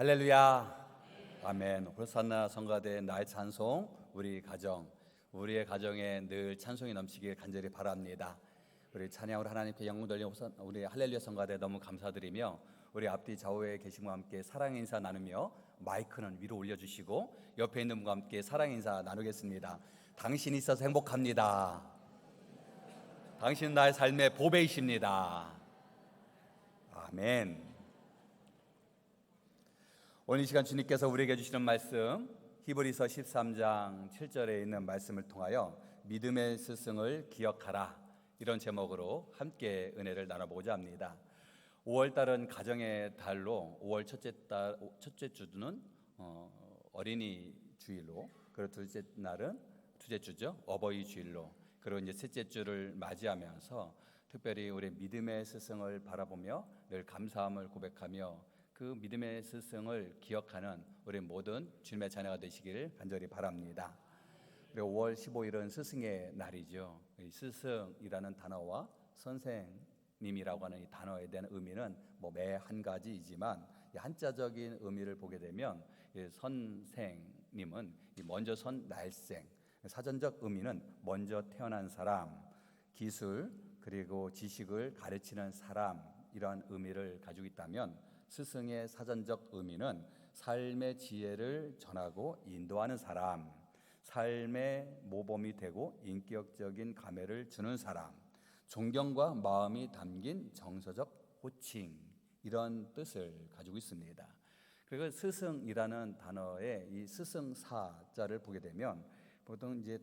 할렐루야. 아멘. 호산나 성가대 나의 찬송, 우리의 가정에 늘 찬송이 넘치길 간절히 바랍니다. 우리 찬양으로 하나님께 영광 돌리는 우리 할렐루야 성가대 너무 감사드리며, 우리 앞뒤 좌우에 계신 분과 함께 사랑 인사 나누며 마이크는 위로 올려주시고 옆에 있는 분과 함께 사랑 인사 나누겠습니다. 당신이 있어서 행복합니다. 당신은 나의 삶의 보배이십니다. 아멘. 오늘 이 시간 주님께서 우리에게 주시는 말씀, 히브리서 13장 7절에 있는 말씀을 통하여 믿음의 스승을 기억하라, 이런 제목으로 함께 은혜를 나눠보고자 합니다. 5월달은 가정의 달로 5월 첫째 주는 어린이 주일로, 그리고 둘째 날은 둘째 주죠, 어버이 주일로, 그리고 이제 셋째 주를 맞이하면서 특별히 우리 믿음의 스승을 바라보며 늘 감사함을 고백하며 그 믿음의 스승을 기억하는 우리 모든 주님의 자녀가 되시길 간절히 바랍니다. 그리고 5월 15일은 스승의 날이죠. 이 스승이라는 단어와 선생님이라고 하는 이 단어에 대한 의미는 매 한 가지이지만, 이 한자적인 의미를 보게 되면 이 선생님은 먼저 선 날생, 사전적 의미는 먼저 태어난 사람, 기술 그리고 지식을 가르치는 사람, 이러한 의미를 가지고 있다면, 스승의 사전적 의미는 삶의 지혜를 전하고 인도하는 사람, 삶의 모범이 되고 인격적인 감회를 주는 사람, 존경과 마음이 담긴 정서적 호칭, 이런 뜻을 가지고 있습니다. 그리고 스승이라는 단어의 이 스승사자를 보게 되면 보통 이제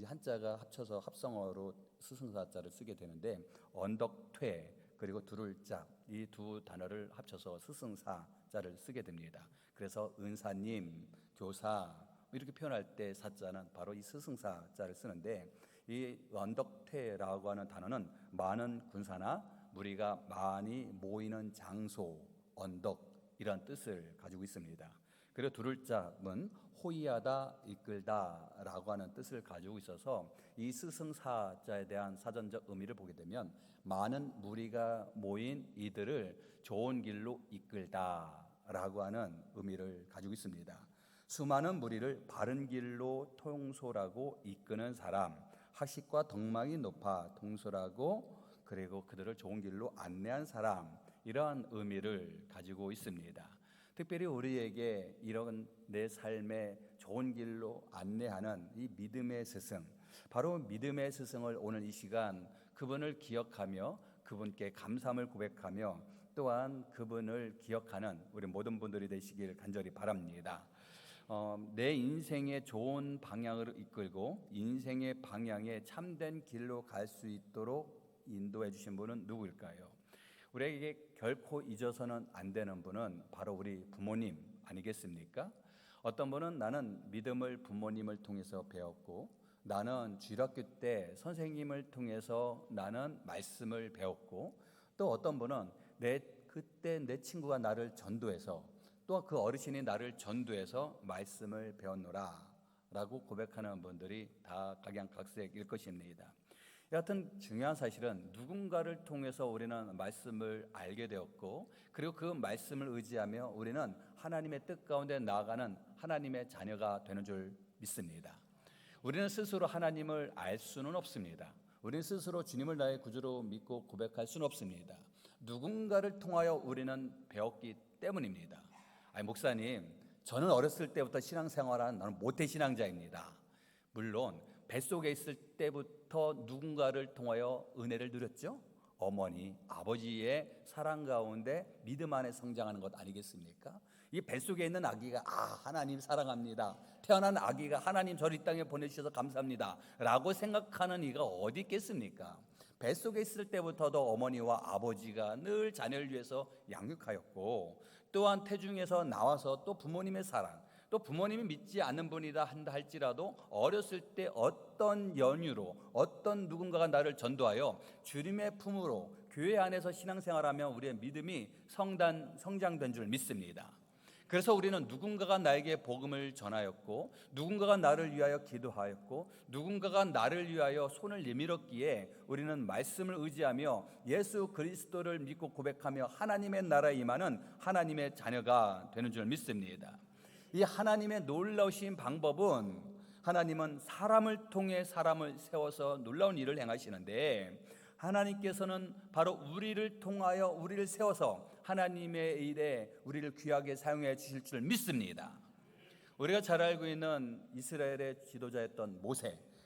한자가 합쳐서 합성어로 스승사자를 쓰게 되는데, 언덕퇴 그리고 두를 짝, 이 두 단어를 합쳐서 스승사자를 쓰게 됩니다. 그래서 은사님, 교사 이렇게 표현할 때 사자는 바로 이 스승사자를 쓰는데, 이 언덕퇴라고 하는 단어는 많은 군사나 무리가 많이 모이는 장소, 언덕, 이런 뜻을 가지고 있습니다. 그리고 두를 짝은 호위하다, 이끌다라고 하는 뜻을 가지고 있어서, 이 스승사자에 대한 사전적 의미를 보게 되면 많은 무리가 모인 이들을 좋은 길로 이끌다라고 하는 의미를 가지고 있습니다. 수많은 무리를 바른 길로 통솔하고 이끄는 사람, 학식과 덕망이 높아 통솔하고 그리고 그들을 좋은 길로 안내한 사람, 이러한 의미를 가지고 있습니다. 특별히 우리에게 이런 내 삶의 좋은 길로 안내하는 이 믿음의 스승, 바로 믿음의 스승을 오늘 이 시간 그분을 기억하며 그분께 감사함을 고백하며 또한 그분을 기억하는 우리 모든 분들이 되시길 간절히 바랍니다. 내 인생의 좋은 방향을 이끌고 인생의 방향에 참된 길로 갈 수 있도록 인도해 주신 분은 누구일까요? 우리에게 결코 잊어서는 안 되는 분은 바로 우리 부모님 아니겠습니까? 어떤 분은 나는 믿음을 부모님을 통해서 배웠고, 나는 주일학교 때 선생님을 통해서 나는 말씀을 배웠고, 또 어떤 분은 그때 내 친구가 나를 전도해서, 또 그 어르신이 나를 전도해서 말씀을 배웠노라 라고 고백하는 분들이 다 각양각색일 것입니다. 여하튼 중요한 사실은 누군가를 통해서 우리는 말씀을 알게 되었고, 그리고 그 말씀을 의지하며 우리는 하나님의 뜻 가운데 나아가는 하나님의 자녀가 되는 줄 믿습니다. 우리는 스스로 하나님을 알 수는 없습니다. 우리는 스스로 주님을 나의 구주로 믿고 고백할 수는 없습니다. 누군가를 통하여 우리는 배웠기 때문입니다. 목사님, 저는 어렸을 때부터 신앙생활한 나는 모태신앙자입니다. 물론 뱃속에 있을 때부터 누군가를 통하여 은혜를 누렸죠. 어머니, 아버지의 사랑 가운데 믿음 안에 성장하는 것 아니겠습니까? 이 뱃속에 있는 아기가 하나님 사랑합니다, 태어난 아기가 하나님 저를 이 땅에 보내주셔서 감사합니다 라고 생각하는 이가 어디 있겠습니까? 뱃속에 있을 때부터도 어머니와 아버지가 늘 자녀를 위해서 양육하였고, 또한 태중에서 나와서 또 부모님의 사랑, 또 부모님이 믿지 않는 분이다 한다 할지라도 어렸을 때 어떤 연유로 어떤 누군가가 나를 전도하여 주님의 품으로 교회 안에서 신앙생활하며 우리의 믿음이 성장된 줄 믿습니다. 그래서 우리는 누군가가 나에게 복음을 전하였고, 누군가가 나를 위하여 기도하였고, 누군가가 나를 위하여 손을 내밀었기에 우리는 말씀을 의지하며 예수 그리스도를 믿고 고백하며 하나님의 나라에 임하는 하나님의 자녀가 되는 줄 믿습니다. 이 하나님의 놀라우신 방법은, 하나님은 사람을 통해 사람을 세워서 놀라운 일을 행하시는데, 하나님께서는 바로 우리를 통하여 우리를 세워서 하나님의 일에 우리를 귀하게 사용해 주실 줄 믿습니다. 우리가 잘 알고 있는 이스라엘의 지도자였던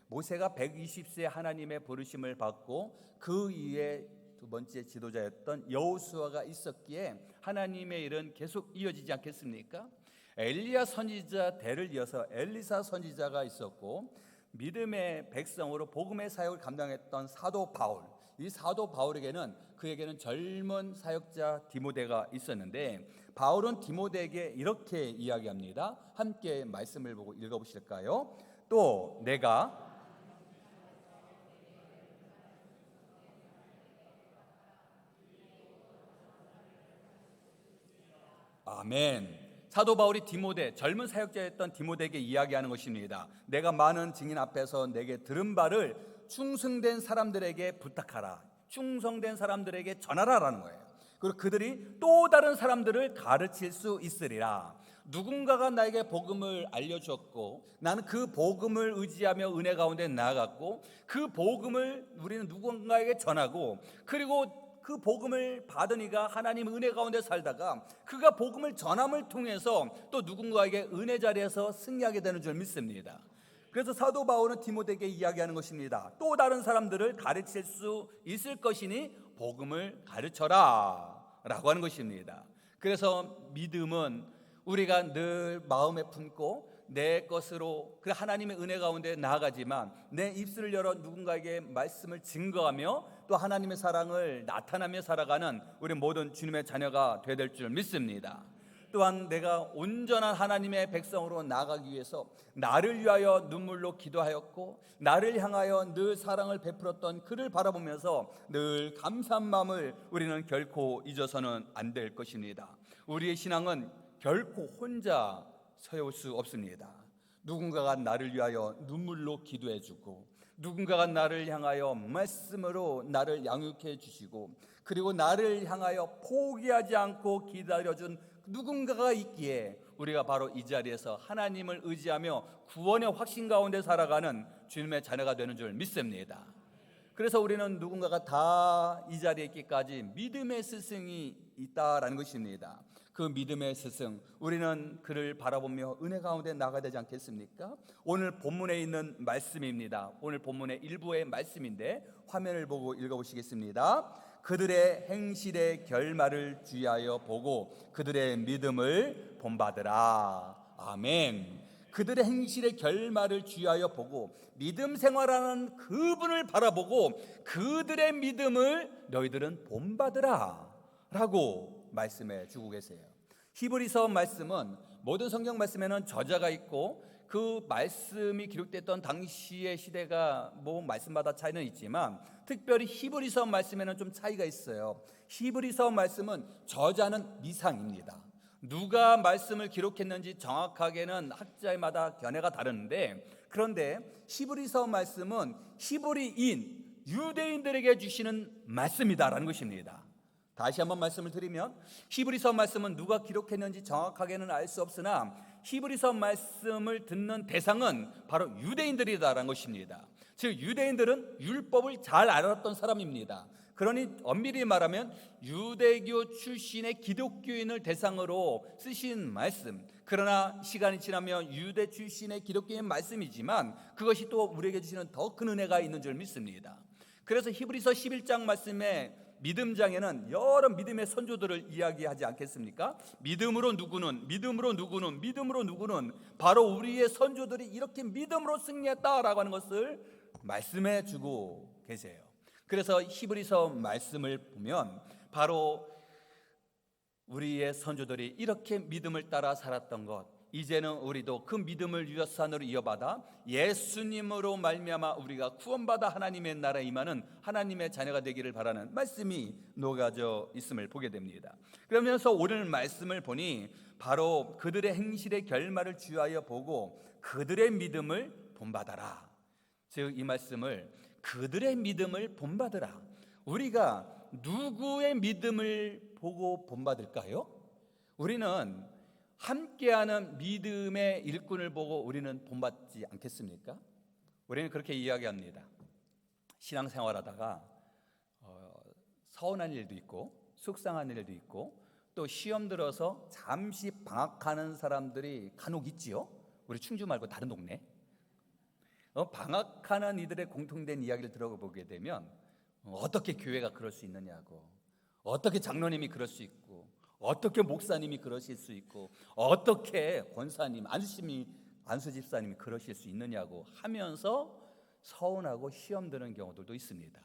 모세가 120세 하나님의 부르심을 받고 그 이후에 두 번째 지도자였던 여호수아가 있었기에 하나님의 일은 계속 이어지지 않겠습니까? 엘리야 선지자 대를 이어서 엘리사 선지자가 있었고, 믿음의 백성으로 복음의 사역을 감당했던 사도 바울, 이 사도 바울에게는 그에게는 젊은 사역자 디모데가 있었는데, 바울은 디모데에게 이렇게 이야기합니다. 함께 말씀을 보고 읽어보실까요? 또 내가 아멘. 사도 바울이 젊은 사역자였던 디모데에게 이야기하는 것입니다. 내가 많은 증인 앞에서 내게 들은 바를 충성된 사람들에게 부탁하라, 충성된 사람들에게 전하라라는 거예요. 그리고 그들이 또 다른 사람들을 가르칠 수 있으리라. 누군가가 나에게 복음을 알려주었고, 나는 그 복음을 의지하며 은혜 가운데 나아갔고, 그 복음을 우리는 누군가에게 전하고, 그리고 그 복음을 받은 이가 하나님 은혜 가운데 살다가 그가 복음을 전함을 통해서 또 누군가에게 은혜 자리에서 승리하게 되는 줄 믿습니다. 그래서 사도 바울은 디모데에게 이야기하는 것입니다. 또 다른 사람들을 가르칠 수 있을 것이니 복음을 가르쳐라 라고 하는 것입니다. 그래서 믿음은 우리가 늘 마음에 품고 내 것으로 그 하나님의 은혜 가운데 나아가지만, 내 입술을 열어 누군가에게 말씀을 증거하며 또 하나님의 사랑을 나타나며 살아가는 우리 모든 주님의 자녀가 되어야 될 줄 믿습니다. 또한 내가 온전한 하나님의 백성으로 나아가기 위해서 나를 위하여 눈물로 기도하였고, 나를 향하여 늘 사랑을 베풀었던 그를 바라보면서 늘 감사한 마음을 우리는 결코 잊어서는 안 될 것입니다. 우리의 신앙은 결코 혼자 세울 수 없습니다. 누군가가 나를 위하여 눈물로 기도해주고, 누군가가 나를 향하여 말씀으로 나를 양육해 주시고, 그리고 나를 향하여 포기하지 않고 기다려준 누군가가 있기에 우리가 바로 이 자리에서 하나님을 의지하며 구원의 확신 가운데 살아가는 주님의 자녀가 되는 줄 믿습니다. 그래서 우리는 누군가가 다 이 자리에 있기까지 믿음의 스승이 있다라는 것입니다. 그 믿음의 스승, 우리는 그를 바라보며 은혜 가운데 나가야 되지 않겠습니까? 오늘 본문에 있는 말씀입니다. 오늘 본문의 일부의 말씀인데 화면을 보고 읽어보시겠습니다. 그들의 행실의 결말을 주의하여 보고 그들의 믿음을 본받으라. 아멘. 그들의 행실의 결말을 주의하여 보고 믿음 생활하는 그분을 바라보고 그들의 믿음을 너희들은 본받으라 라고 말씀해 주고 계세요. 히브리서 말씀은 모든 성경 말씀에는 저자가 있고 그 말씀이 기록됐던 당시의 시대가 뭐 말씀마다 차이는 있지만 특별히 히브리서 말씀에는 좀 차이가 있어요. 히브리서 말씀은 저자는 미상입니다. 누가 말씀을 기록했는지 정확하게는 학자마다 견해가 다르는데, 그런데 히브리서 말씀은 히브리인 유대인들에게 주시는 말씀이다라는 것입니다. 다시 한번 말씀을 드리면 히브리서 말씀은 누가 기록했는지 정확하게는 알 수 없으나 히브리서 말씀을 듣는 대상은 바로 유대인들이다라는 것입니다. 즉 유대인들은 율법을 잘 알았던 사람입니다. 그러니 엄밀히 말하면 유대교 출신의 기독교인을 대상으로 쓰신 말씀, 그러나 시간이 지나면 유대 출신의 기독교인 말씀이지만 그것이 또 우리에게 주시는 더 큰 은혜가 있는 줄 믿습니다. 그래서 히브리서 11장 말씀에 믿음장에는 여러 믿음의 선조들을 이야기하지 않겠습니까? 믿음으로 누구는 바로 우리의 선조들이 이렇게 믿음으로 승리했다라고 하는 것을 말씀해 주고 계세요. 그래서 히브리서 말씀을 보면 바로 우리의 선조들이 이렇게 믿음을 따라 살았던 것, 이제는 우리도 그 믿음을 유산으로 이어받아 예수님으로 말미암아 우리가 구원받아 하나님의 나라에 임하는 하나님의 자녀가 되기를 바라는 말씀이 녹아져 있음을 보게 됩니다. 그러면서 오늘 말씀을 보니 바로 그들의 행실의 결말을 주의하여 보고 그들의 믿음을 본받아라. 즉 이 말씀을 그들의 믿음을 본받으라. 우리가 누구의 믿음을 보고 본받을까요? 우리는 함께하는 믿음의 일꾼을 보고 우리는 본받지 않겠습니까? 우리는 그렇게 이야기합니다. 신앙생활하다가 서운한 일도 있고 속상한 일도 있고 또 시험 들어서 잠시 방학하는 사람들이 간혹 있지요. 우리 충주 말고 다른 동네 방학하는 이들의 공통된 이야기를 들어보게 되면 어떻게 교회가 그럴 수 있느냐고, 어떻게 장로님이 그럴 수 있고, 어떻게 목사님이 그러실 수 있고, 어떻게 권사님, 안수 집사님이 그러실 수 있느냐고 하면서 서운하고 시험 드는 경우들도 있습니다.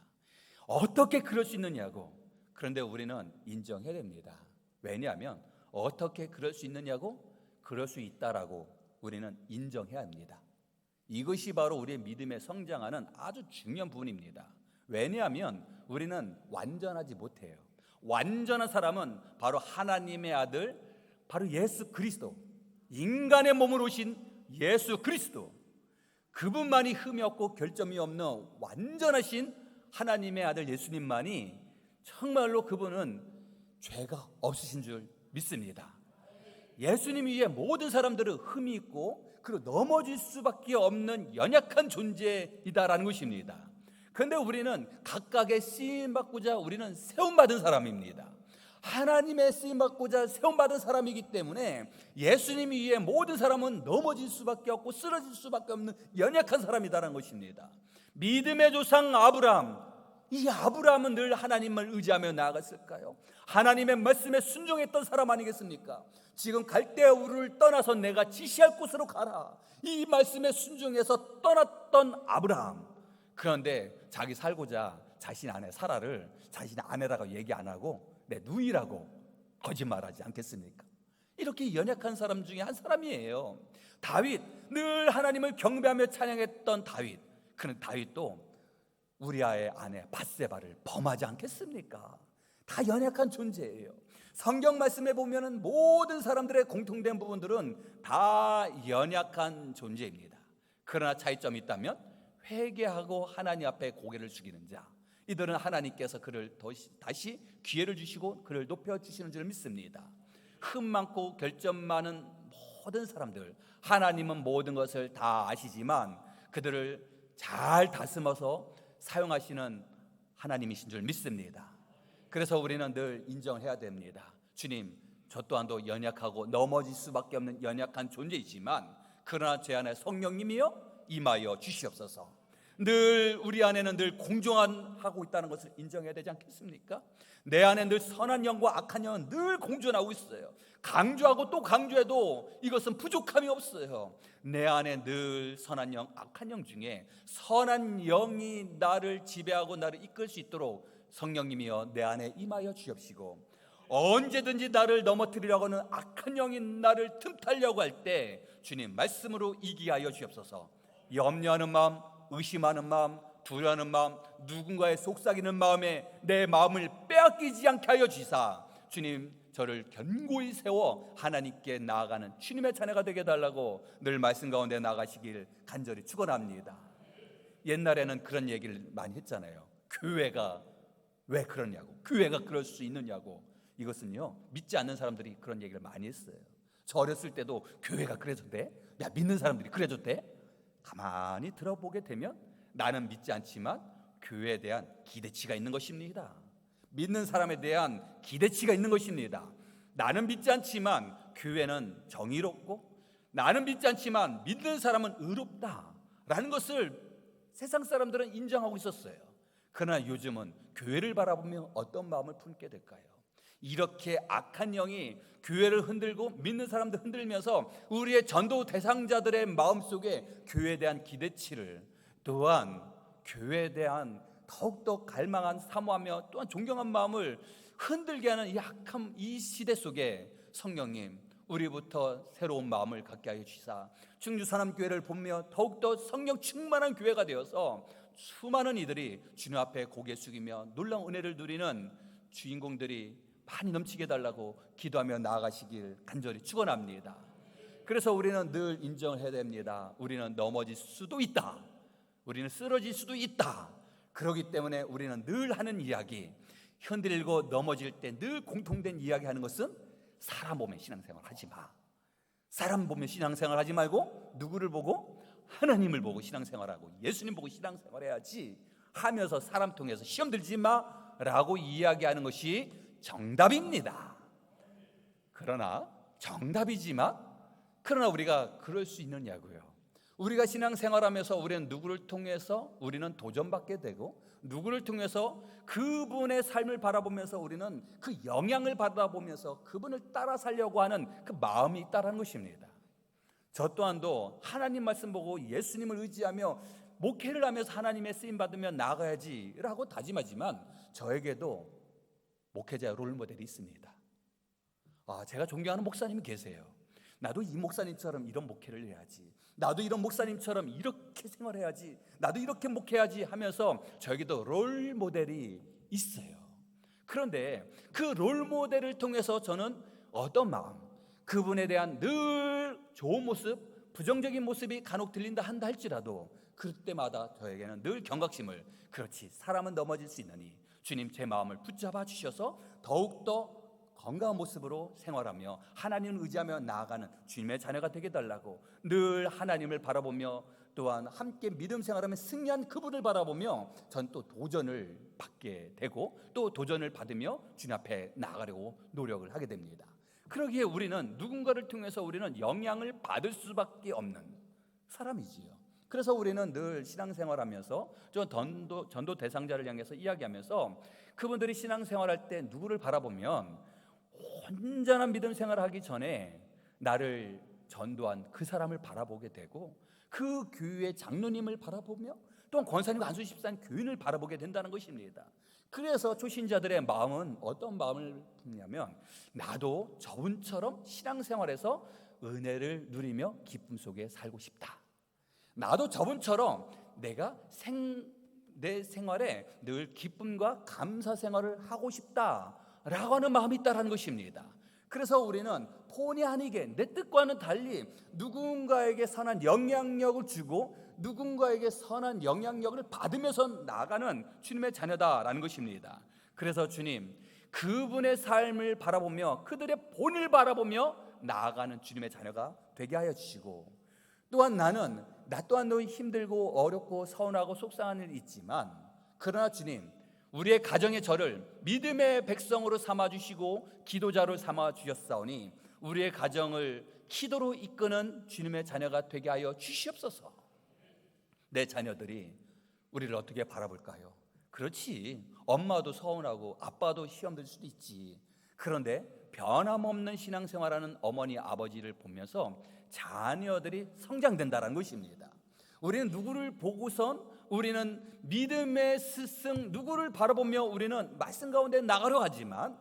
어떻게 그럴 수 있느냐고. 그런데 우리는 인정해야 됩니다. 왜냐하면 어떻게 그럴 수 있느냐고, 그럴 수 있다라고 우리는 인정해야 합니다. 이것이 바로 우리의 믿음에 성장하는 아주 중요한 부분입니다. 왜냐하면 우리는 완전하지 못해요. 완전한 사람은 바로 하나님의 아들, 바로 예수 그리스도, 인간의 몸으로 오신 예수 그리스도, 그분만이 흠이 없고 결점이 없는 완전하신 하나님의 아들 예수님만이 정말로 그분은 죄가 없으신 줄 믿습니다. 예수님 위에 모든 사람들은 흠이 있고 그리고 넘어질 수밖에 없는 연약한 존재이다라는 것입니다. 그런데 우리는 각각의 쓰임받고자 우리는 세움받은 사람입니다. 하나님의 쓰임받고자 세움받은 사람이기 때문에 예수님 위에 모든 사람은 넘어질 수밖에 없고 쓰러질 수밖에 없는 연약한 사람이다라는 것입니다. 믿음의 조상 아브라함, 이 아브라함은 늘 하나님을 의지하며 나아갔을까요? 하나님의 말씀에 순종했던 사람 아니겠습니까? 지금 갈대아 우르를 떠나서 내가 지시할 곳으로 가라, 이 말씀에 순종해서 떠났던 아브라함. 그런데 자기 살고자 자신 아내 사라를 자신의 아내라고 얘기 안 하고 내 누이라고 거짓말하지 않겠습니까? 이렇게 연약한 사람 중에 한 사람이에요. 다윗, 늘 하나님을 경배하며 찬양했던 다윗. 그는 다윗도 우리아의 아내 밧세바를 범하지 않겠습니까? 다 연약한 존재예요. 성경 말씀에 보면은 모든 사람들의 공통된 부분들은 다 연약한 존재입니다. 그러나 차이점이 있다면 회개하고 하나님 앞에 고개를 숙이는 자, 이들은 하나님께서 그를 다시 기회를 주시고 그를 높여주시는 줄 믿습니다. 흠 많고 결점 많은 모든 사람들, 하나님은 모든 것을 다 아시지만 그들을 잘 다스려서 사용하시는 하나님이신 줄 믿습니다. 그래서 우리는 늘 인정해야 됩니다. 주님, 저 또한도 연약하고 넘어질 수밖에 없는 연약한 존재이지만 그러나 제 안에 성령님이여 임하여 주시옵소서. 늘 우리 안에는 늘 공존하고 있다는 것을 인정해야 되지 않겠습니까? 내 안에 늘 선한 영과 악한 영은 늘 공존하고 있어요. 강조하고 또 강조해도 이것은 부족함이 없어요. 내 안에 늘 선한 영, 악한 영 중에 선한 영이 나를 지배하고 나를 이끌 수 있도록 성령님이여 내 안에 임하여 주옵시고, 언제든지 나를 넘어뜨리려고 하는 악한 영이 나를 틈타려고 할 때 주님 말씀으로 이기게 하여 주옵소서. 염려하는 마음, 의심하는 마음, 두려워하는 마음, 누군가의 속삭이는 마음에 내 마음을 빼앗기지 않게 하여 주시사 주님 저를 견고히 세워 하나님께 나아가는 주님의 자녀가 되게 해달라고 늘 말씀 가운데 나가시길 간절히 축원합니다. 옛날에는 그런 얘기를 많이 했잖아요. 교회가 왜 그러냐고, 교회가 그럴 수 있느냐고. 이것은요, 믿지 않는 사람들이 그런 얘기를 많이 했어요. 저 어렸을 때도 교회가 그래도 돼? 야, 믿는 사람들이 그래도 돼? 가만히 들어보게 되면 나는 믿지 않지만 교회에 대한 기대치가 있는 것입니다. 믿는 사람에 대한 기대치가 있는 것입니다. 나는 믿지 않지만 교회는 정의롭고, 나는 믿지 않지만 믿는 사람은 의롭다라는 것을 세상 사람들은 인정하고 있었어요. 그러나 요즘은 교회를 바라보며 어떤 마음을 품게 될까요? 이렇게 악한 영이 교회를 흔들고 믿는 사람들 흔들면서 우리의 전도 대상자들의 마음속에 교회에 대한 기대치를, 또한 교회에 대한 더욱더 갈망한 사모하며 또한 존경한 마음을 흔들게 하는 이 악한 이 시대 속에 성령님 우리부터 새로운 마음을 갖게 하여 주시사 충주 산암교회를 보며 더욱더 성령 충만한 교회가 되어서 수많은 이들이 주님 앞에 고개 숙이며 놀라운 은혜를 누리는 주인공들이 많이 넘치게 해달라고 기도하며 나아가시길 간절히 축원합니다. 그래서 우리는 늘 인정을 해야 됩니다. 우리는 넘어질 수도 있다. 우리는 쓰러질 수도 있다. 그렇기 때문에 우리는 늘 하는 이야기, 흔들리고 넘어질 때 늘 공통된 이야기 하는 것은 사람 보면 신앙생활 하지 마. 사람 보면 신앙생활 하지 말고 누구를 보고? 하나님을 보고 신앙생활하고 예수님 보고 신앙생활해야지 하면서 사람 통해서 시험 들지 마라고 이야기하는 것이 정답입니다. 그러나 우리가 그럴 수 있느냐고요. 우리가 신앙생활하면서 우리는 누구를 통해서 우리는 도전받게 되고, 누구를 통해서 그분의 삶을 바라보면서 우리는 그 영향을 받아보면서 그분을 따라 살려고 하는 그 마음이 있다는 것입니다. 저 또한도 하나님 말씀 보고 예수님을 의지하며 목회를 하면서 하나님의 쓰임 받으면 나아가야지 라고 다짐하지만, 저에게도 목회자 롤모델이 있습니다. 제가 존경하는 목사님이 계세요. 나도 이 목사님처럼 이런 목회를 해야지, 나도 이런 목사님처럼 이렇게 생활해야지, 나도 이렇게 목회해야지 하면서 저에게도 롤모델이 있어요. 그런데 그 롤모델을 통해서 저는 어떤 마음, 그분에 대한 늘 좋은 모습, 부정적인 모습이 간혹 들린다 한다 할지라도 그때마다 저에게는 늘 경각심을, 그렇지, 사람은 넘어질 수 있느니 주님 제 마음을 붙잡아 주셔서 더욱더 건강한 모습으로 생활하며 하나님을 의지하며 나아가는 주님의 자녀가 되게 달라고 늘 하나님을 바라보며, 또한 함께 믿음 생활하며 승리한 그분을 바라보며 전 또 도전을 받게 되고, 또 도전을 받으며 주님 앞에 나아가려고 노력을 하게 됩니다. 그러기에 우리는 누군가를 통해서 우리는 영향을 받을 수밖에 없는 사람이지요. 그래서 우리는 늘 신앙생활하면서 전도 대상자를 향해서 이야기하면서 그분들이 신앙생활할 때 누구를 바라보면 온전한 믿음 생활하기 전에 나를 전도한 그 사람을 바라보게 되고, 그 교회의 장로님을 바라보며 또한 권사님과 안수집사님 교인을 바라보게 된다는 것입니다. 그래서 초신자들의 마음은 어떤 마음을 품냐면, 나도 저분처럼 신앙생활에서 은혜를 누리며 기쁨 속에 살고 싶다. 나도 저분처럼 내가 내 생활에 늘 기쁨과 감사 생활을 하고 싶다라고 하는 마음이 있다는 것입니다. 그래서 우리는 본의 아니게 내 뜻과는 달리 누군가에게 선한 영향력을 주고 누군가에게 선한 영향력을 받으면서 나아가는 주님의 자녀다라는 것입니다. 그래서 주님, 그분의 삶을 바라보며 그들의 본을 바라보며 나아가는 주님의 자녀가 되게 하여 주시고, 또한 나 또한도 힘들고 어렵고 서운하고 속상한 일이 있지만, 그러나 주님, 우리의 가정의 저를 믿음의 백성으로 삼아주시고 기도자로 삼아주셨사오니 우리의 가정을 기도로 이끄는 주님의 자녀가 되게 하여 주시옵소서. 내 자녀들이 우리를 어떻게 바라볼까요? 그렇지, 엄마도 서운하고 아빠도 시험 들 수도 있지. 그런데 변함없는 신앙생활하는 어머니 아버지를 보면서 자녀들이 성장된다는 것입니다. 우리는 누구를 보고선 우리는 믿음의 스승 누구를 바라보며 우리는 말씀 가운데 나가려 하지만,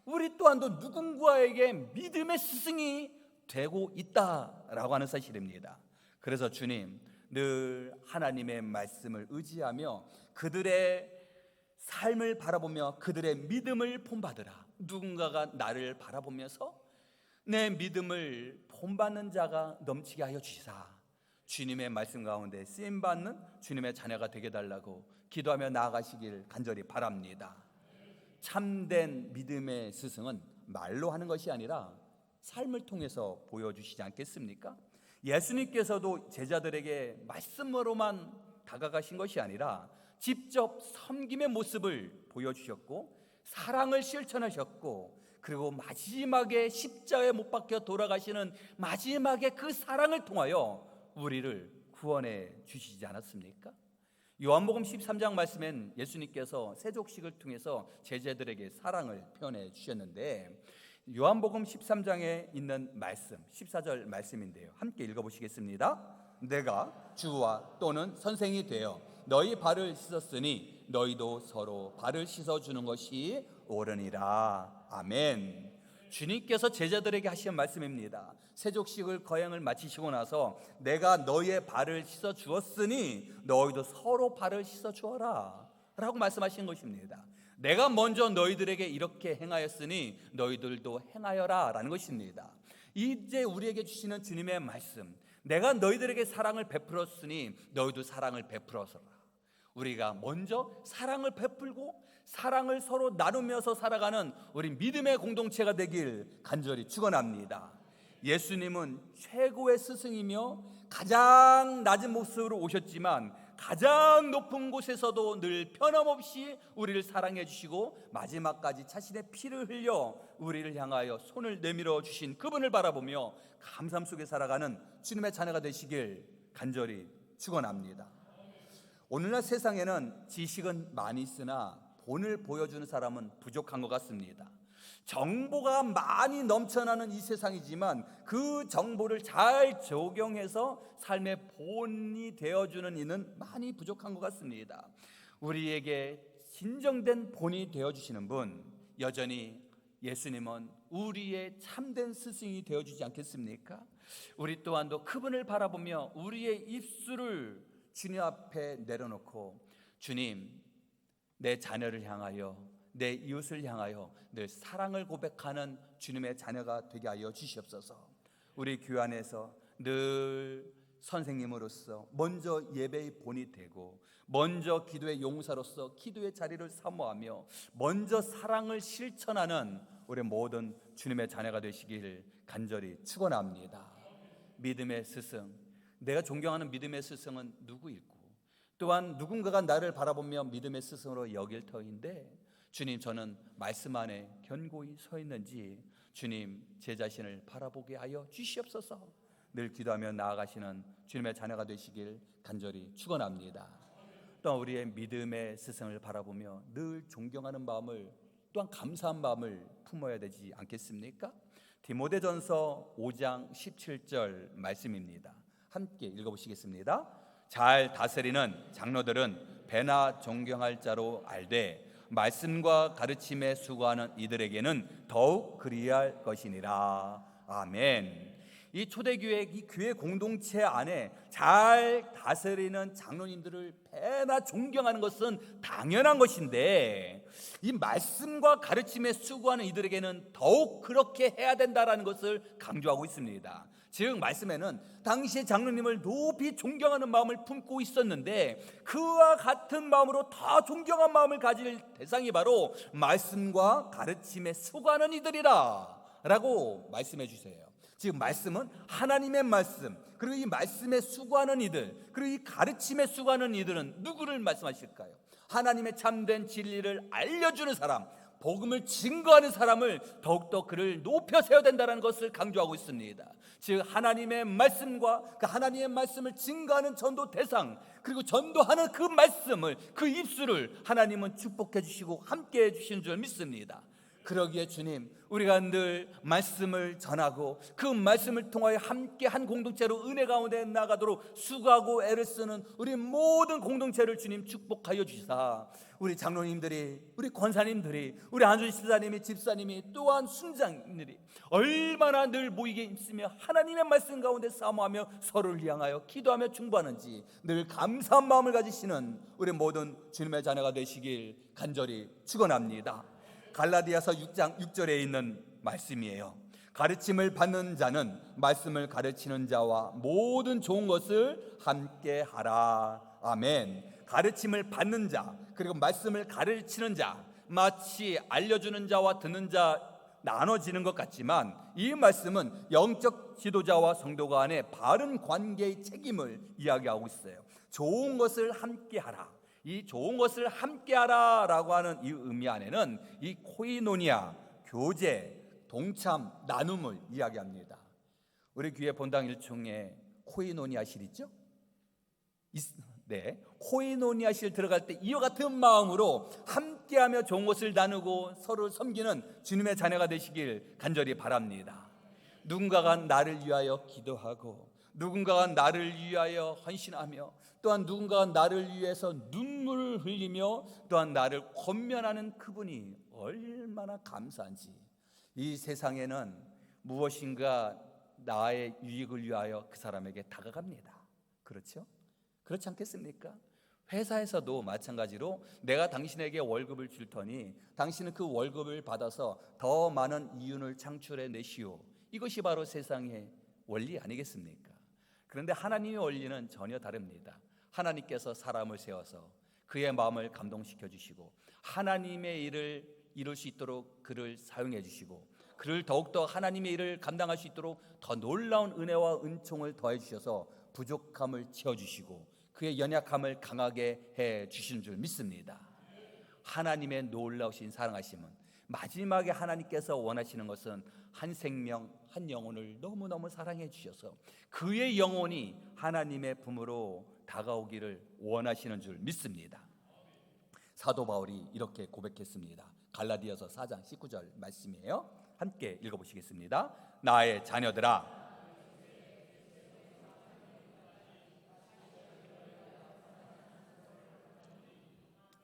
우리 또한도 누군가에게 믿음의 스승이 되고 있다라고 하는 사실입니다. 그래서 주님, 늘 하나님의 말씀을 의지하며 그들의 삶을 바라보며 그들의 믿음을 본받으라. 누군가가 나를 바라보면서 내 믿음을 본받는 자가 넘치게 하여 주시사 주님의 말씀 가운데 쓰임받는 주님의 자녀가 되게 달라고 기도하며 나아가시길 간절히 바랍니다. 참된 믿음의 스승은 말로 하는 것이 아니라 삶을 통해서 보여주시지 않겠습니까? 예수님께서도 제자들에게 말씀으로만 다가가신 것이 아니라 직접 섬김의 모습을 보여주셨고 사랑을 실천하셨고, 그리고 마지막에 십자가에 못 박혀 돌아가시는 마지막에 그 사랑을 통하여 우리를 구원해 주시지 않았습니까? 요한복음 13장 말씀엔 예수님께서 세족식을 통해서 제자들에게 사랑을 표현해 주셨는데, 요한복음 13장에 있는 말씀 14절 말씀인데요, 함께 읽어보시겠습니다. 내가 주와 또는 선생이 되어 너희 발을 씻었으니 너희도 서로 발을 씻어주는 것이 옳으니라. 아멘. 주님께서 제자들에게 하신 말씀입니다. 세족식을 거행을 마치시고 나서 내가 너희의 발을 씻어 주었으니 너희도 서로 발을 씻어 주어라 라고 말씀하신 것입니다. 내가 먼저 너희들에게 이렇게 행하였으니 너희들도 행하여라 라는 것입니다. 이제 우리에게 주시는 주님의 말씀, 내가 너희들에게 사랑을 베풀었으니 너희도 사랑을 베풀어서라. 우리가 먼저 사랑을 베풀고 사랑을 서로 나누면서 살아가는 우리 믿음의 공동체가 되길 간절히 축원합니다. 예수님은 최고의 스승이며 가장 낮은 모습으로 오셨지만 가장 높은 곳에서도 늘 변함없이 우리를 사랑해 주시고 마지막까지 자신의 피를 흘려 우리를 향하여 손을 내밀어 주신 그분을 바라보며 감사함 속에 살아가는 주님의 자녀가 되시길 간절히 축원합니다. 오늘날 세상에는 지식은 많이 있으나 본을 보여주는 사람은 부족한 것 같습니다. 정보가 많이 넘쳐나는 이 세상이지만 그 정보를 잘 적용해서 삶의 본이 되어주는 이는 많이 부족한 것 같습니다. 우리에게 진정된 본이 되어주시는 분, 여전히 예수님은 우리의 참된 스승이 되어주지 않겠습니까? 우리 또한도 그분을 바라보며 우리의 입술을 주님 앞에 내려놓고, 주님, 내 자녀를 향하여, 내 이웃을 향하여 늘 사랑을 고백하는 주님의 자녀가 되게 하여 주시옵소서. 우리 교회 안에서 늘 선생님으로서 먼저 예배의 본이 되고, 먼저 기도의 용사로서 기도의 자리를 사모하며 먼저 사랑을 실천하는 우리 모든 주님의 자녀가 되시기를 간절히 축원합니다. 믿음의 스승, 내가 존경하는 믿음의 스승은 누구일고, 또한 누군가가 나를 바라보며 믿음의 스승으로 여길 터인데, 주님, 저는 말씀 안에 견고히 서 있는지 주님, 제 자신을 바라보게 하여 주시옵소서. 늘 기도하며 나아가시는 주님의 자녀가 되시길 간절히 축원합니다. 또한 우리의 믿음의 스승을 바라보며 늘 존경하는 마음을, 또한 감사한 마음을 품어야 되지 않겠습니까? 디모데전서 5장 17절 말씀입니다. 함께 읽어보시겠습니다. 잘 다스리는 장로들은 배나 존경할 자로 알되 말씀과 가르침에 수고하는 이들에게는 더욱 그리할 것이니라. 아멘. 이 초대교회, 이 교회 공동체 안에 잘 다스리는 장로님들을 배나 존경하는 것은 당연한 것인데, 이 말씀과 가르침에 수고하는 이들에게는 더욱 그렇게 해야 된다라는 것을 강조하고 있습니다. 즉 말씀에는 당시의 장로님을 높이 존경하는 마음을 품고 있었는데, 그와 같은 마음으로 더 존경한 마음을 가질 대상이 바로 말씀과 가르침에 수고하는 이들이라 라고 말씀해 주세요. 지금 말씀은 하나님의 말씀, 그리고 이 말씀에 수고하는 이들, 그리고 이 가르침에 수고하는 이들은 누구를 말씀하실까요? 하나님의 참된 진리를 알려주는 사람, 복음을 증거하는 사람을 더욱더 그를 높여 세워야 된다는 것을 강조하고 있습니다. 즉 하나님의 말씀과 그 하나님의 말씀을 증거하는 전도 대상, 그리고 전도하는 그 말씀을, 그 입술을 하나님은 축복해 주시고 함께 해 주시는 줄 믿습니다. 그러기에 주님, 우리가 늘 말씀을 전하고 그 말씀을 통하여 함께 한 공동체로 은혜 가운데 나가도록 수고하고 애를 쓰는 우리 모든 공동체를 주님 축복하여 주시사, 우리 장로님들이, 우리 권사님들이, 우리 안준 집사님이, 집사님이, 또한 순장님들이 얼마나 늘 모이게 있으며 하나님의 말씀 가운데 사모하며 서로를 향하여 기도하며 중보하는지 늘 감사한 마음을 가지시는 우리 모든 주님의 자녀가 되시길 간절히 축원합니다. 갈라디아서 6장 6절에 있는 말씀이에요. 가르침을 받는 자는 말씀을 가르치는 자와 모든 좋은 것을 함께 하라. 아멘. 가르침을 받는 자, 그리고 말씀을 가르치는 자, 마치 알려주는 자와 듣는 자 나눠지는 것 같지만, 이 말씀은 영적 지도자와 성도 간의 바른 관계의 책임을 이야기하고 있어요. 좋은 것을 함께 하라. 이 좋은 것을 함께하라라고 하는 이 의미 안에는 이 코이노니아, 교제, 동참, 나눔을 이야기합니다. 우리 교회 본당 1층에 코이노니아실 있죠? 네, 코이노니아실 들어갈 때 이와 같은 마음으로 함께하며 좋은 것을 나누고 서로 섬기는 주님의 자녀가 되시길 간절히 바랍니다. 누군가가 나를 위하여 기도하고, 누군가가 나를 위하여 헌신하며, 또한 누군가가 나를 위해서 눈물을 흘리며 또한 나를 권면하는 그분이 얼마나 감사한지. 이 세상에는 무엇인가 나의 유익을 위하여 그 사람에게 다가갑니다. 그렇죠? 그렇지 않겠습니까? 회사에서도 마찬가지로 내가 당신에게 월급을 줄 터니 당신은 그 월급을 받아서 더 많은 이윤을 창출해 내시오. 이것이 바로 세상의 원리 아니겠습니까? 그런데 하나님의 원리는 전혀 다릅니다. 하나님께서 사람을 세워서 그의 마음을 감동시켜 주시고 하나님의 일을 이룰 수 있도록 그를 사용해 주시고 그를 더욱더 하나님의 일을 감당할 수 있도록 더 놀라운 은혜와 은총을 더해 주셔서 부족함을 채워주시고 그의 연약함을 강하게 해 주시는 줄 믿습니다. 하나님의 놀라우신 사랑하심은 마지막에 하나님께서 원하시는 것은 한 생명, 한 영혼을 너무너무 사랑해 주셔서 그의 영혼이 하나님의 품으로 다가오기를 원하시는 줄 믿습니다. 사도 바울이 이렇게 고백했습니다. 갈라디아서 4장 19절 말씀이에요. 함께 읽어보시겠습니다. 나의 자녀들아,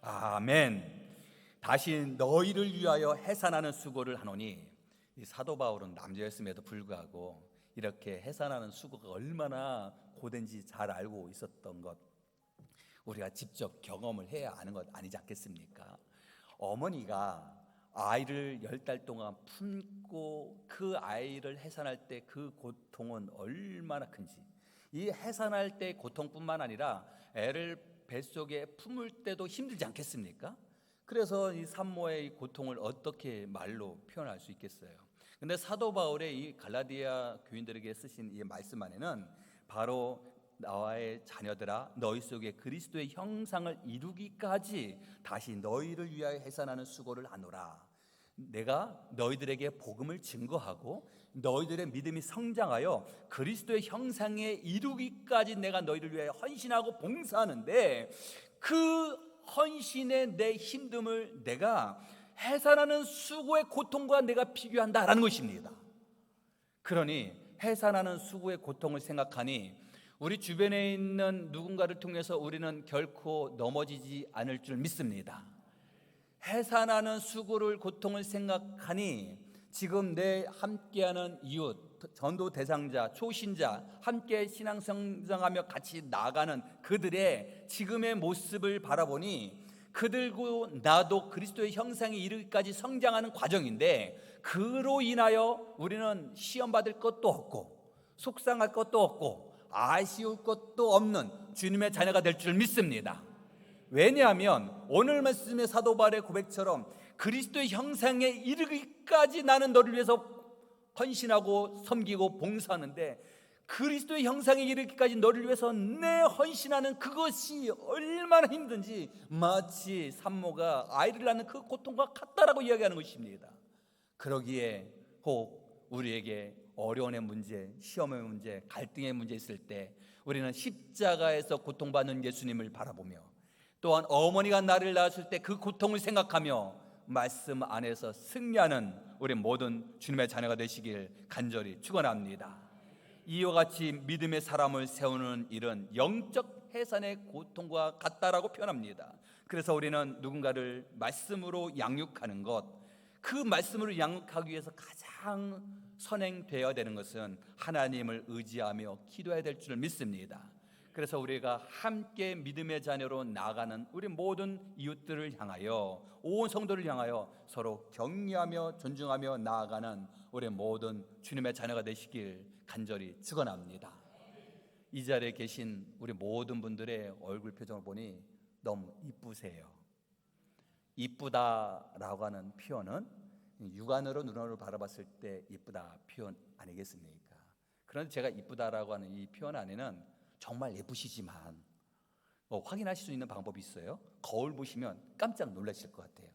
아멘. 다시 너희를 위하여 해산하는 수고를 하노니, 이 사도 바울은 남자였음에도 불구하고 이렇게 해산하는 수고가 얼마나 고된지 잘 알고 있었던 것, 우리가 직접 경험을 해야 아는 것 아니지 않겠습니까? 어머니가 아이를 10달 동안 품고 그 아이를 해산할 때 그 고통은 얼마나 큰지, 이 해산할 때 고통뿐만 아니라 애를 뱃속에 품을 때도 힘들지 않겠습니까? 그래서 이 산모의 이 고통을 어떻게 말로 표현할 수 있겠어요? 근데 사도 바울의 이 갈라디아 교인들에게 쓰신 이 말씀 안에는 바로 나와의 자녀들아, 너희 속에 그리스도의 형상을 이루기까지 다시 너희를 위하여 해산하는 수고를 하노라. 내가 너희들에게 복음을 증거하고 너희들의 믿음이 성장하여 그리스도의 형상에 이루기까지 내가 너희를 위하여 헌신하고 봉사하는데, 그 헌신의 내 힘듦을 내가 해산하는 수고의 고통과 내가 비교한다라는 것입니다. 그러니 해산하는 수고의 고통을 생각하니 우리 주변에 있는 누군가를 통해서 우리는 결코 넘어지지 않을 줄 믿습니다. 해산하는 수고를 고통을 생각하니 지금 내 함께하는 이웃, 전도 대상자, 초신자, 함께 신앙 성장하며 같이 나아가는 그들의 지금의 모습을 바라보니 그들고 나도 그리스도의 형상에 이르기까지 성장하는 과정인데, 그로 인하여 우리는 시험받을 것도 없고 속상할 것도 없고 아쉬울 것도 없는 주님의 자녀가 될 줄 믿습니다. 왜냐하면 오늘 말씀의 사도 바울의 고백처럼 그리스도의 형상에 이르기까지 나는 너를 위해서 헌신하고 섬기고 봉사하는데, 그리스도의 형상에 이르기까지 너를 위해서 내 헌신하는 그것이 얼마나 힘든지 마치 산모가 아이를 낳는 그 고통과 같다라고 이야기하는 것입니다. 그러기에 혹 우리에게 어려움의 문제, 시험의 문제, 갈등의 문제 있을 때 우리는 십자가에서 고통받는 예수님을 바라보며, 또한 어머니가 나를 낳았을 때 그 고통을 생각하며 말씀 안에서 승리하는 우리 모든 주님의 자녀가 되시길 간절히 축원합니다. 이와 같이 믿음의 사람을 세우는 일은 영적 해산의 고통과 같다라고 표현합니다. 그래서 우리는 누군가를 말씀으로 양육하는 것, 그 말씀으로 양육하기 위해서 가장 선행되어야 되는 것은 하나님을 의지하며 기도해야 될 줄 믿습니다. 그래서 우리가 함께 믿음의 자녀로 나아가는 우리 모든 이웃들을 향하여, 온 성도를 향하여 서로 격려하며 존중하며 나아가는 우리 모든 주님의 자녀가 되시길 간절히 축원합니다. 이 자리에 계신 우리 모든 분들의 얼굴 표정을 보니 너무 이쁘세요. 이쁘다라고 하는 표현은 육안으로 눈으로 바라봤을 때 이쁘다 표현 아니겠습니까? 그런데 제가 이쁘다라고 하는 이 표현 안에는 정말 예쁘시지만 확인하실 수 있는 방법이 있어요. 거울 보시면 깜짝 놀라실 것 같아요.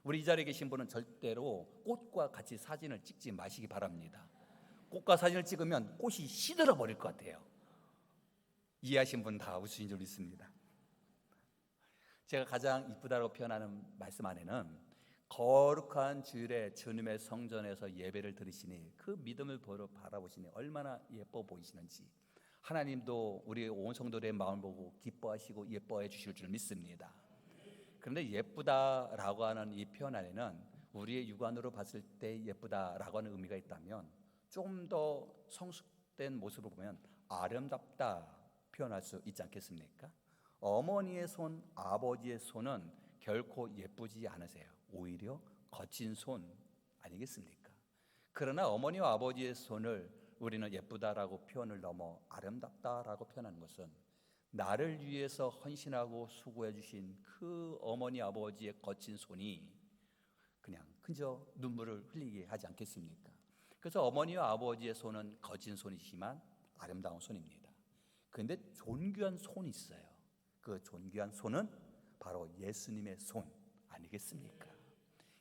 우리 이 자리에 계신 분은 절대로 꽃과 같이 사진을 찍지 마시기 바랍니다. 꽃과 사진을 찍으면 꽃이 시들어 버릴 것 같아요. 이해하신 분 다 웃으신 줄 믿습니다. 제가 가장 이쁘다고 표현하는 말씀 안에는 거룩한 주일에 주님의 성전에서 예배를 드리시니 그 믿음을 바라보시니 얼마나 예뻐 보이시는지, 하나님도 우리 온 성도들의 마음을 보고 기뻐하시고 예뻐해 주실 줄 믿습니다. 그런데 예쁘다라고 하는 이 표현 안에는 우리의 육안으로 봤을 때 예쁘다라고 하는 의미가 있다면, 좀 더 성숙된 모습으로 보면 아름답다 표현할 수 있지 않겠습니까? 어머니의 손, 아버지의 손은 결코 예쁘지 않으세요. 오히려 거친 손 아니겠습니까? 그러나 어머니와 아버지의 손을 우리는 예쁘다라고 표현을 넘어 아름답다라고 표현하는 것은 나를 위해서 헌신하고 수고해 주신 그 어머니 아버지의 거친 손이 그냥 그저 눈물을 흘리게 하지 않겠습니까? 그래서 어머니와 아버지의 손은 거친 손이지만 아름다운 손입니다. 그런데 존귀한 손이 있어요. 그 존귀한 손은 바로 예수님의 손 아니겠습니까?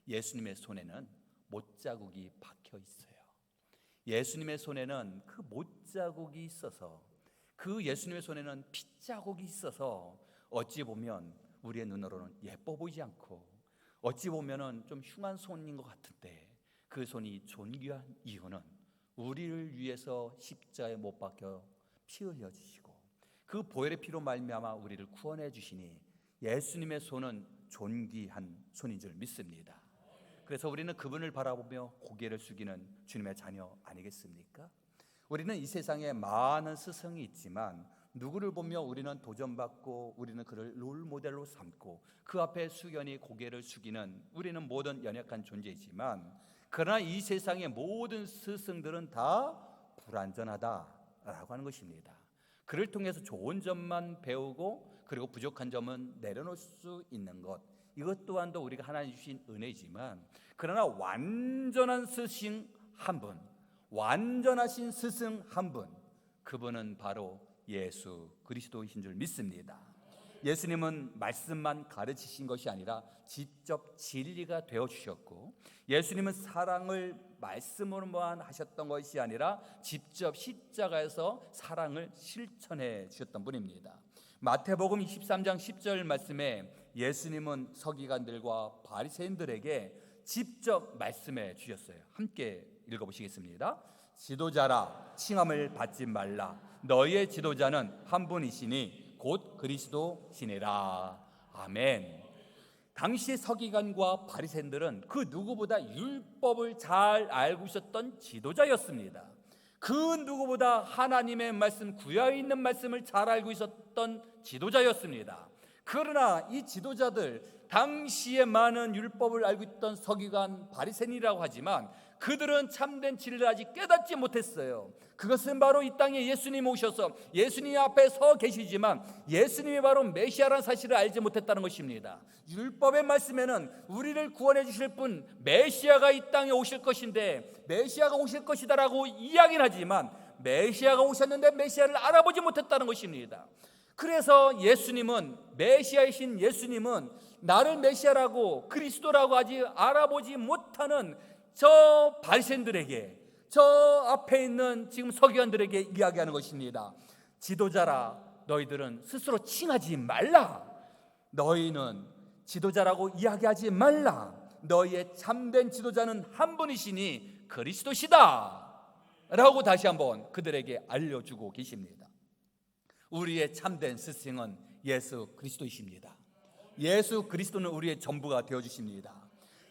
예수님의 손에는 못자국이 박혀 있어요. 예수님의 손에는 그 못자국이 있어서, 그 예수님의 손에는 핏자국이 있어서 어찌 보면 우리의 눈으로는 예뻐 보이지 않고 어찌 보면은 좀 흉한 손인 것 같은데, 그 손이 존귀한 이유는 우리를 위해서 십자가에 못 박혀 피 흘려 주시고 그 보혈의 피로 말미암아 우리를 구원해 주시니 예수님의 손은 존귀한 손인 줄 믿습니다. 그래서 우리는 그분을 바라보며 고개를 숙이는 주님의 자녀 아니겠습니까? 우리는 이 세상에 많은 스승이 있지만 누구를 보며 우리는 도전받고 우리는 그를 롤모델로 삼고 그 앞에 숙연히 고개를 숙이는 우리는 모든 연약한 존재이지만, 그러나 이 세상의 모든 스승들은 다 불완전하다라고 하는 것입니다. 그를 통해서 좋은 점만 배우고 그리고 부족한 점은 내려놓을 수 있는 것, 이것 또한도 우리가 하나님 주신 은혜지만, 그러나 완전한 스승 한 분, 완전하신 스승 한 분, 그분은 바로 예수 그리스도이신 줄 믿습니다. 예수님은 말씀만 가르치신 것이 아니라 직접 진리가 되어주셨고, 예수님은 사랑을 말씀으로만 하셨던 것이 아니라 직접 십자가에서 사랑을 실천해 주셨던 분입니다. 마태복음 23장 10절 말씀에 예수님은 서기관들과 바리새인들에게 직접 말씀해 주셨어요. 함께 읽어보시겠습니다. 지도자라 칭함을 받지 말라. 너희의 지도자는 한 분이시니 곧 그리스도시니라. 아멘. 당시 서기관과 바리새인들은 그 누구보다 율법을 잘 알고 있었던 지도자였습니다. 그 누구보다 하나님의 말씀, 구약에 있는 말씀을 잘 알고 있었던 지도자였습니다. 그러나 이 지도자들, 당시에 많은 율법을 알고 있던 서기관 바리새인이라고 하지만 그들은 참된 진리를 아직 깨닫지 못했어요. 그것은 바로 이 땅에 예수님 오셔서 예수님 앞에 서 계시지만 예수님이 바로 메시아라는 사실을 알지 못했다는 것입니다. 율법의 말씀에는 우리를 구원해 주실 분 메시아가 이 땅에 오실 것인데, 메시아가 오실 것이다라고 이야기는 하지만 메시아가 오셨는데 메시아를 알아보지 못했다는 것입니다. 그래서 예수님은, 메시아이신 예수님은 나를 메시아라고 그리스도라고 아직 알아보지 못하는 저 바리새인들에게, 저 앞에 있는 지금 서기관들에게 이야기하는 것입니다. 지도자라 너희들은 스스로 칭하지 말라. 너희는 지도자라고 이야기하지 말라. 너희의 참된 지도자는 한 분이시니 그리스도시다 라고 다시 한번 그들에게 알려주고 계십니다. 우리의 참된 스승은 예수 그리스도이십니다. 예수 그리스도는 우리의 전부가 되어주십니다.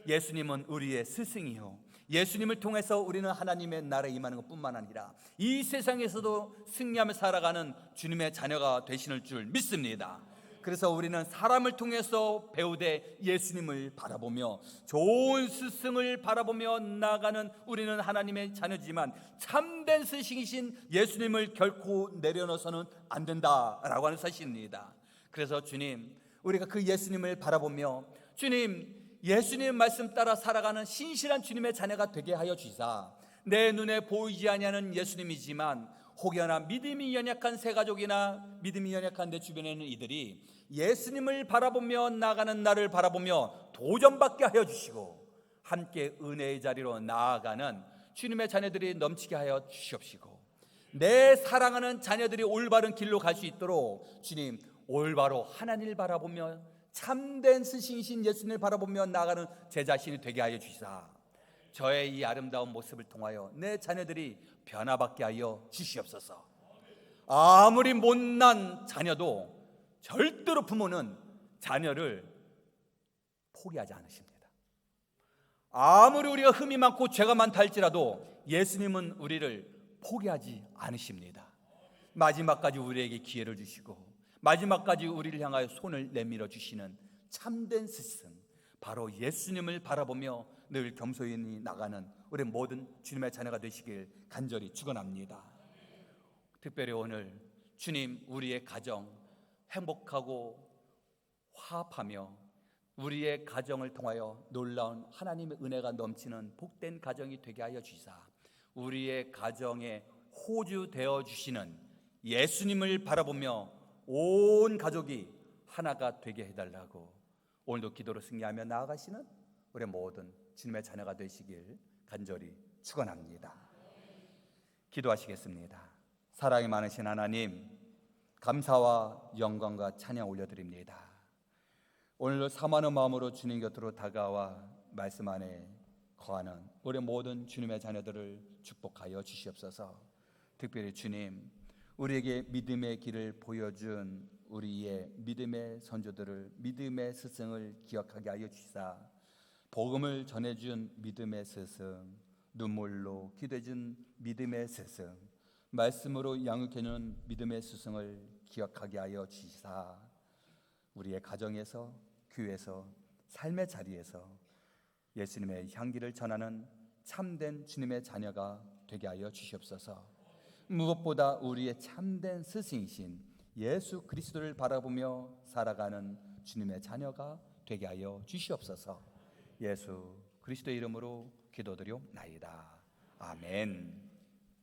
예수님은 우리의 스승이요, 예수님을 통해서 우리는 하나님의 나라에 임하는 것뿐만 아니라 이 세상에서도 승리하며 살아가는 주님의 자녀가 되시는 줄 믿습니다. 그래서 우리는 사람을 통해서 배우되 예수님을 바라보며 좋은 스승을 바라보며 나아가는 우리는 하나님의 자녀지만 참된 스승이신 예수님을 결코 내려놓아서는 안 된다라고 하는 사실입니다. 그래서 주님, 우리가 그 예수님을 바라보며 주님, 예수님의 말씀 따라 살아가는 신실한 주님의 자녀가 되게 하여 주시사, 내 눈에 보이지 아니하는 예수님이지만 혹여나 믿음이 연약한 새 가족이나 믿음이 연약한 내 주변에 있는 이들이 예수님을 바라보며 나아가는 나를 바라보며 도전받게 하여 주시고 함께 은혜의 자리로 나아가는 주님의 자녀들이 넘치게 하여 주시옵시고, 내 사랑하는 자녀들이 올바른 길로 갈 수 있도록 주님, 올바로 하나님을 바라보며 참된 스승이신 예수님을 바라보며 나아가는 제 자신이 되게 하여 주시사, 저의 이 아름다운 모습을 통하여 내 자녀들이 변화받게 하여 주시옵소서. 아무리 못난 자녀도 절대로 부모는 자녀를 포기하지 않으십니다. 아무리 우리가 흠이 많고 죄가 많다 할지라도 예수님은 우리를 포기하지 않으십니다. 마지막까지 우리에게 기회를 주시고 마지막까지 우리를 향하여 손을 내밀어 주시는 참된 스승, 바로 예수님을 바라보며 늘 겸손히 나가는 우리 모든 주님의 자녀가 되시길 간절히 축원합니다. 특별히 오늘 주님, 우리의 가정 행복하고 화합하며 우리의 가정을 통하여 놀라운 하나님의 은혜가 넘치는 복된 가정이 되게 하여 주시사 우리의 가정에 호주 되어 주시는 예수님을 바라보며 온 가족이 하나가 되게 해달라고 오늘도 기도로 승리하며 나아가시는 우리 모든 주님의 자녀가 되시길 간절히 축원합니다. 기도하시겠습니다. 사랑이 많으신 하나님, 감사와 영광과 찬양 올려드립니다. 오늘도 사모하는 마음으로 주님 곁으로 다가와 말씀 안에 거하는 우리 모든 주님의 자녀들을 축복하여 주시옵소서. 특별히 주님, 우리에게 믿음의 길을 보여준 우리의 믿음의 선조들을, 믿음의 스승을 기억하게 하여 주시사 복음을 전해준 믿음의 스승, 눈물로 기도해준 믿음의 스승, 말씀으로 양육해준 믿음의 스승을 기억하게 하여 주시사 우리의 가정에서, 교회에서, 삶의 자리에서 예수님의 향기를 전하는 참된 주님의 자녀가 되게 하여 주시옵소서. 무엇보다 우리의 참된 스승이신 예수 그리스도를 바라보며 살아가는 주님의 자녀가 되게 하여 주시옵소서. 예수 그리스도의 이름으로 기도드리옵나이다. 아멘.